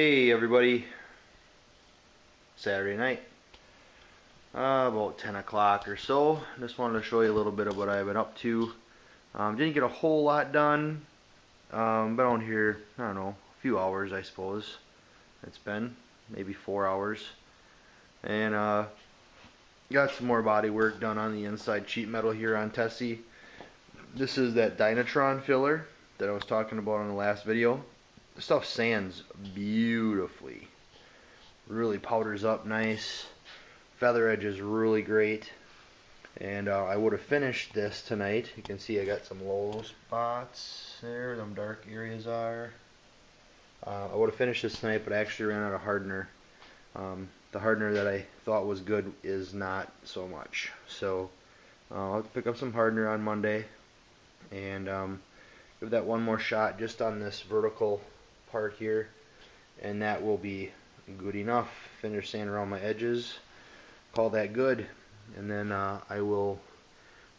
Hey everybody, Saturday night, about 10 o'clock or so. Just wanted to show you a little bit of what I've been up to. Didn't get a whole lot done. Been on here, I don't know, a few hours I suppose. It's been maybe 4 hours. And got some more body work done on the inside sheet metal here on Tessie. This is that Dynatron filler that I was talking about in the last video. The stuff sands beautifully. Really powders up nice. Feather edge is really great. And I would have finished this tonight. You can see I got some low spots there, them dark areas are. I would have finished this tonight, but I actually ran out of hardener. The hardener that I thought was good is not so much. So I'll have to pick up some hardener on Monday and give that one more shot just on this vertical part here, and that will be good enough. Finish sanding around my edges, call that good, and then I will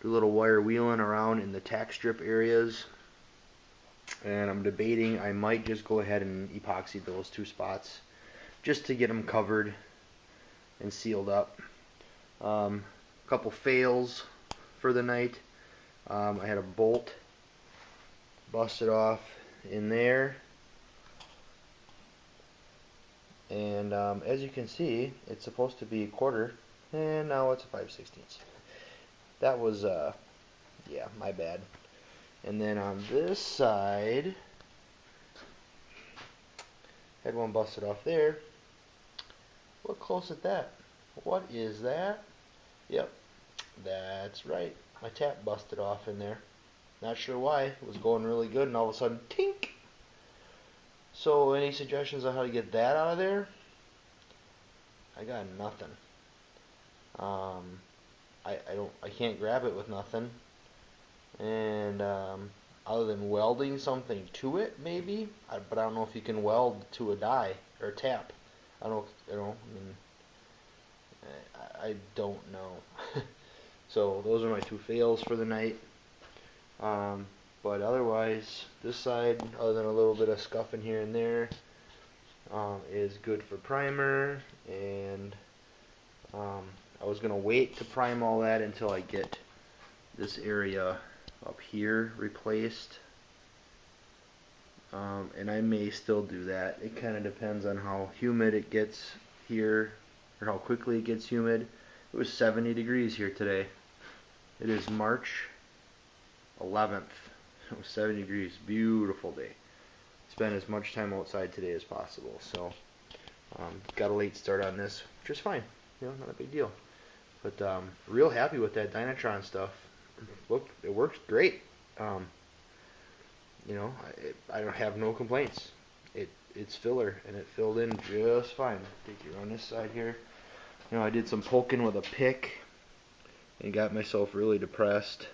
do a little wire wheeling around in the tack strip areas. And I'm debating I might just go ahead and epoxy those two spots just to get them covered and sealed up. Couple fails for the night. I had a bolt busted off in there, and as you can see, it's supposed to be a quarter, and now it's a 5/16. That was yeah, my bad. And then on this side, had one busted off there. Look close at that. What is that? Yep, that's right. My tap busted off in there. Not sure why. It was going really good, and all of a sudden, tink! So, any suggestions on how to get that out of there? I got nothing. I can't grab it with nothing. And other than welding something to it, maybe. But I don't know if you can weld to a die or a tap. I don't know. I don't know. So those are my two fails for the night. But otherwise, this side, other than a little bit of scuffing here and there, is good for primer. And I was going to wait to prime all that until I get this area up here replaced. And I may still do that. It kind of depends on how humid it gets here, or how quickly it gets humid. It was 70 degrees here today. It is March 11th. It was 70 degrees. Beautiful day. Spent as much time outside today as possible. So got a late start on this, which is fine. You know, not a big deal. But real happy with that Dynatron stuff. Look, it works great. You know, I don't have no complaints. It's filler, and it filled in just fine. Take you around this side here. You know, I did some poking with a pick and got myself really depressed.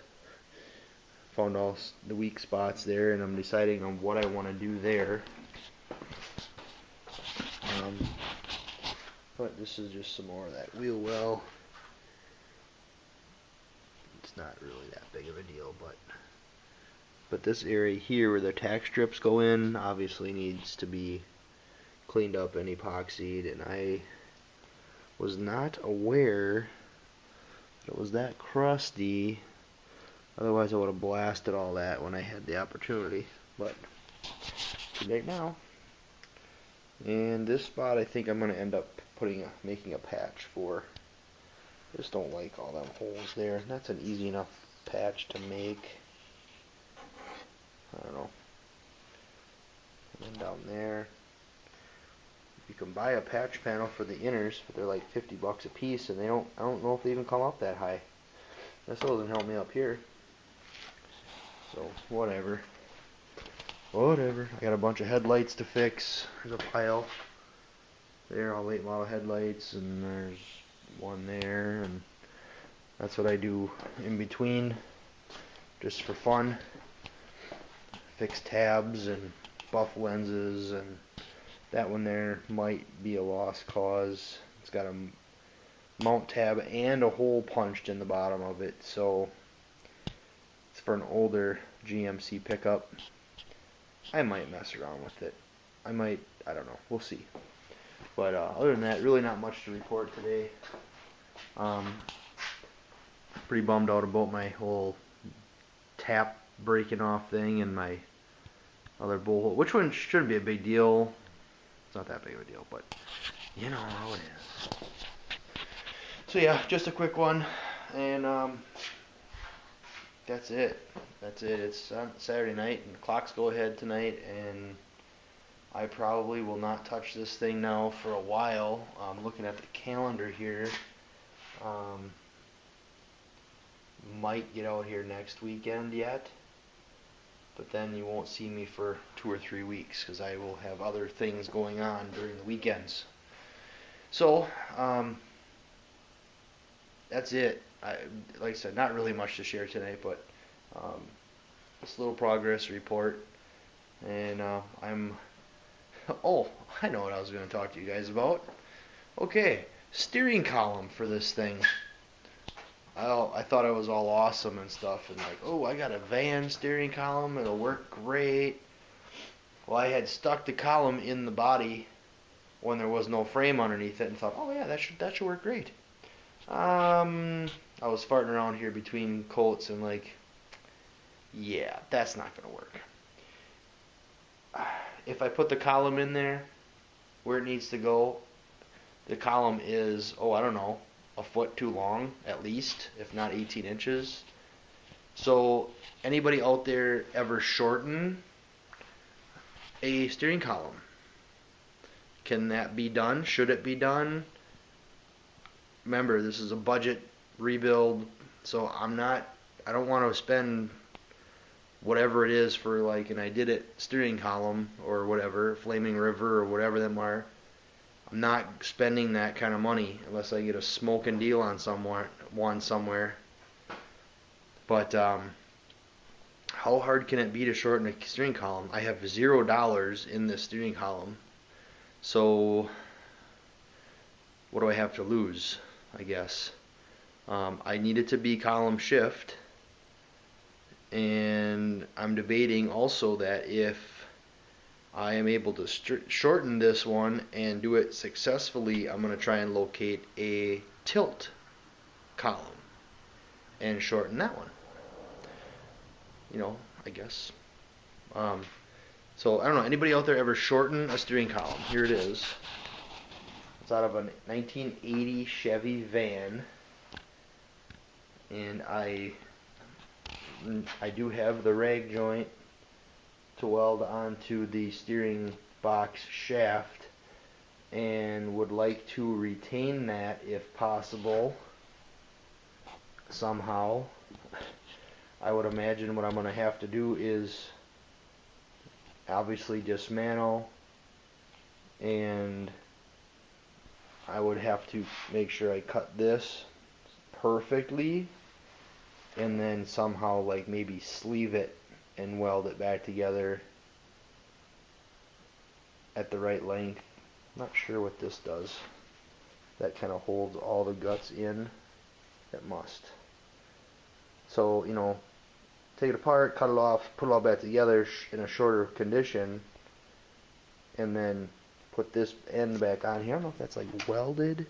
Found all the weak spots there, and I'm deciding on what I want to do there. But this is just some more of that wheel well. It's not really that big of a deal, but this area here where the tack strips go in obviously needs to be cleaned up and epoxied, and I was not aware that it was that crusty. Otherwise I would have blasted all that when I had the opportunity, but too late now. And this spot I think I'm going to end up making a patch for. I just don't like all them holes there. That's an easy enough patch to make. I don't know. And then down there, you can buy a patch panel for the inners, but they're like 50 bucks a piece, and I don't know if they even come up that high. That still doesn't help me up here. So whatever. I got a bunch of headlights to fix. There's a pile there, all late model headlights, and there's one there, and that's what I do in between, just for fun. Fix tabs and buff lenses, and that one there might be a lost cause. It's got a mount tab and a hole punched in the bottom of it, so it's for an older GMC pickup. I might mess around with it. I might, I don't know, we'll see. But other than that, really not much to report today. Pretty bummed out about my whole tap breaking off thing and my other bowl, which one shouldn't be a big deal. It's not that big of a deal, but you know how it is. So yeah, just a quick one, and that's it. That's it. It's Saturday night, and the clocks go ahead tonight, and I probably will not touch this thing now for a while. Looking at the calendar here, might get out here next weekend yet, but then you won't see me for 2 or 3 weeks because I will have other things going on during the weekends. So, that's it. Like I said, not really much to share today, but just a little progress report. And oh, I know what I was going to talk to you guys about. Okay, steering column for this thing. I thought it was all awesome and stuff, and like, oh, I got a van steering column, it'll work great. Well, I had stuck the column in the body when there was no frame underneath it, and thought, oh yeah, that should work great. I was farting around here between coats and like, yeah, that's not gonna work. If I put the column in there where it needs to go, the column is, oh, I don't know, a foot too long at least, if not 18 inches. So anybody out there ever shorten a steering column? Can that be done? Should it be done? Remember, this is a budget rebuild, so I don't want to spend whatever it is for like an I did it steering column or whatever, Flaming River or whatever them are. I'm not spending that kind of money unless I get a smoking deal on somewhere. But how hard can it be to shorten a steering column? I have $0 in this steering column, so what do I have to lose? I guess I need it to be column shift, and I'm debating also that if I am able to shorten this one and do it successfully, I'm going to try and locate a tilt column and shorten that one. You know, I guess. So I don't know. Anybody out there ever shorten a steering column? Here it is. It's out of a 1980 Chevy van, and I do have the rag joint to weld onto the steering box shaft, and would like to retain that if possible somehow. I would imagine what I'm going to have to do is obviously dismantle, and I would have to make sure I cut this perfectly, and then somehow like maybe sleeve it and weld it back together at the right length. I'm not sure what this does. That kind of holds all the guts in. It must. So, you know, take it apart, cut it off, put it all back together in a shorter condition, and then put this end back on here. I don't know if that's like welded.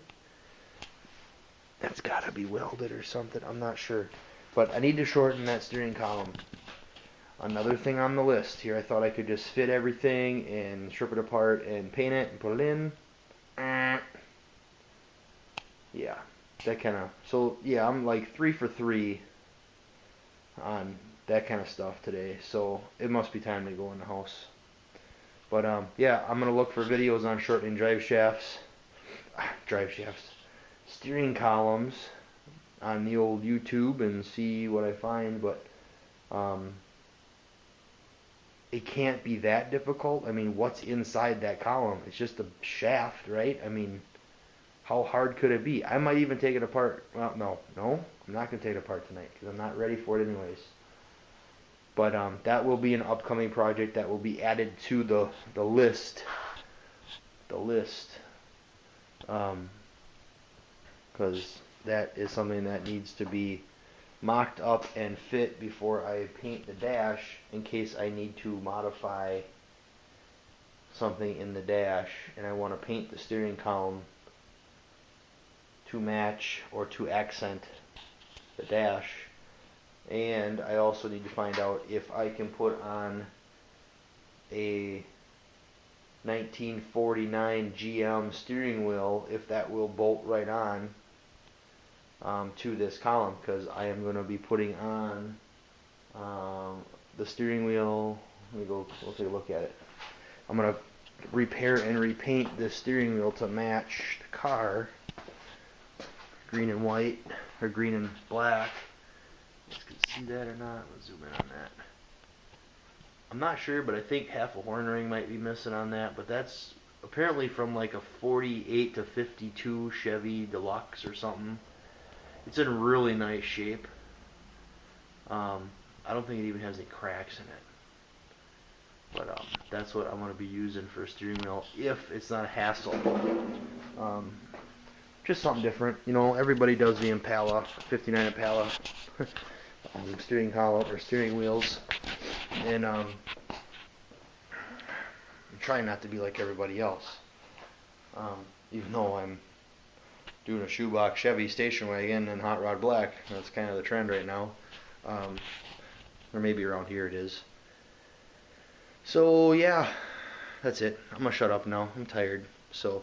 That's gotta be welded or something. I'm not sure. But I need to shorten that steering column. Another thing on the list here, I thought I could just fit everything and strip it apart and paint it and put it in. Yeah, that kind of, so yeah, I'm like 3 for 3 on that kind of stuff today, so it must be time to go in the house. But yeah, I'm gonna look for videos on shortening steering columns on the old YouTube and see what I find. But it can't be that difficult. I mean, what's inside that column? It's just a shaft, right? I mean, how hard could it be? I might even take it apart. Well, no, I'm not going to take it apart tonight because I'm not ready for it anyways. But that will be an upcoming project that will be added to the list. Because that is something that needs to be mocked up and fit before I paint the dash, in case I need to modify something in the dash, and I want to paint the steering column to match or to accent the dash. And I also need to find out if I can put on a 1949 GM steering wheel, if that will bolt right on to this column, because I am going to be putting on the steering wheel. Let me go, we'll take a look at it. I'm going to repair and repaint this steering wheel to match the car, green and white, or green and black. You guys can see that or not? Let's zoom in on that. I'm not sure, but I think half a horn ring might be missing on that, but that's apparently from like a 48 to 52 Chevy Deluxe or something. It's in really nice shape. I don't think it even has any cracks in it. But that's what I'm going to be using for a steering wheel, if it's not a hassle. Just something different. You know, everybody does the Impala, 59 Impala. Steering column or steering wheels. And I'm trying not to be like everybody else. Even though I'm doing a shoebox Chevy station wagon and hot rod black. That's kind of the trend right now. Or maybe around here it is. So yeah, that's it. I'm gonna shut up now. I'm tired. So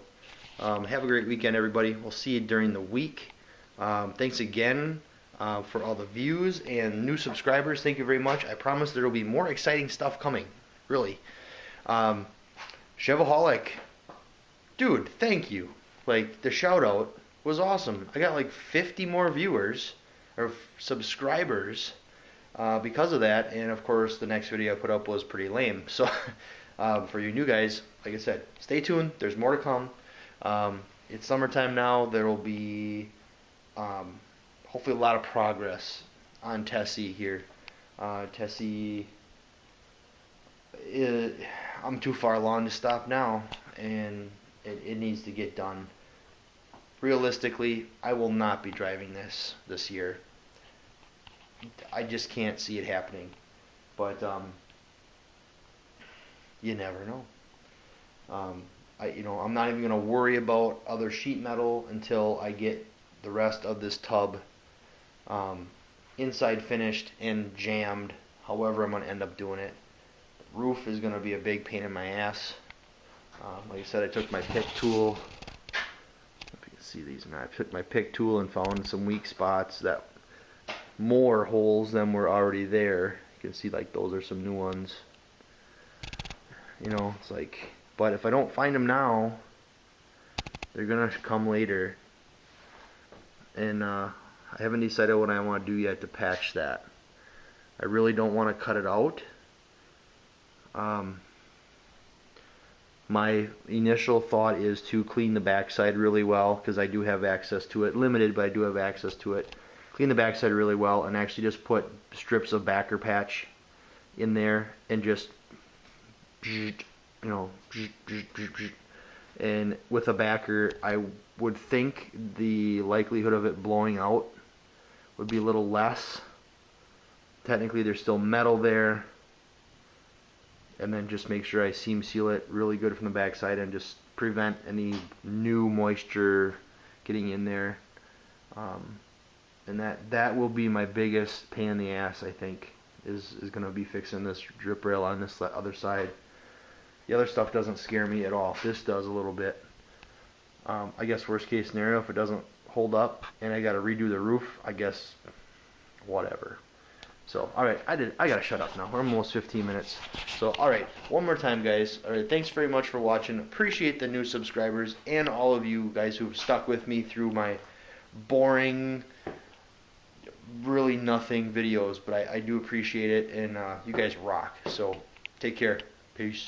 have a great weekend, everybody. We'll see you during the week. Thanks again for all the views and new subscribers. Thank you very much. I promise there will be more exciting stuff coming. Really. Chevaholic, dude, thank you. Like, the shout out was awesome. I got like 50 more viewers or subscribers because of that, and of course the next video I put up was pretty lame. So for you new guys, like I said, stay tuned. There's more to come. It's summertime now. There will be hopefully a lot of progress on Tessie here. Tessie, I'm too far along to stop now, and it needs to get done. Realistically, I will not be driving this year. I just can't see it happening. But you never know. I'm not even gonna worry about other sheet metal until I get the rest of this tub inside finished and jammed. However, I'm gonna end up doing it. The roof is gonna be a big pain in my ass. Like I said, I took my pick tool. If you can see these, now I took my pick tool and found some weak spots, that more holes than were already there. You can see like those are some new ones. You know, it's like, but if I don't find them now, they're gonna come later. And I haven't decided what I want to do yet to patch that. I really don't want to cut it out. My initial thought is to clean the backside really well, because I do have access to it. Limited, but I do have access to it. Clean the backside really well and actually just put strips of backer patch in there and just, you know, and with a backer, I would think the likelihood of it blowing out would be a little less. Technically there's still metal there, and then just make sure I seam seal it really good from the backside and just prevent any new moisture getting in there. And that will be my biggest pain in the ass, I think, is going to be fixing this drip rail on this other side. The other stuff doesn't scare me at all. This does a little bit. I guess worst case scenario, if it doesn't hold up and I got to redo the roof, I guess whatever. So, alright, I got to shut up now. We're almost 15 minutes. So, alright, one more time, guys. Alright, thanks very much for watching. Appreciate the new subscribers and all of you guys who've stuck with me through my boring, really nothing videos, but I do appreciate it, and you guys rock. So take care. Peace.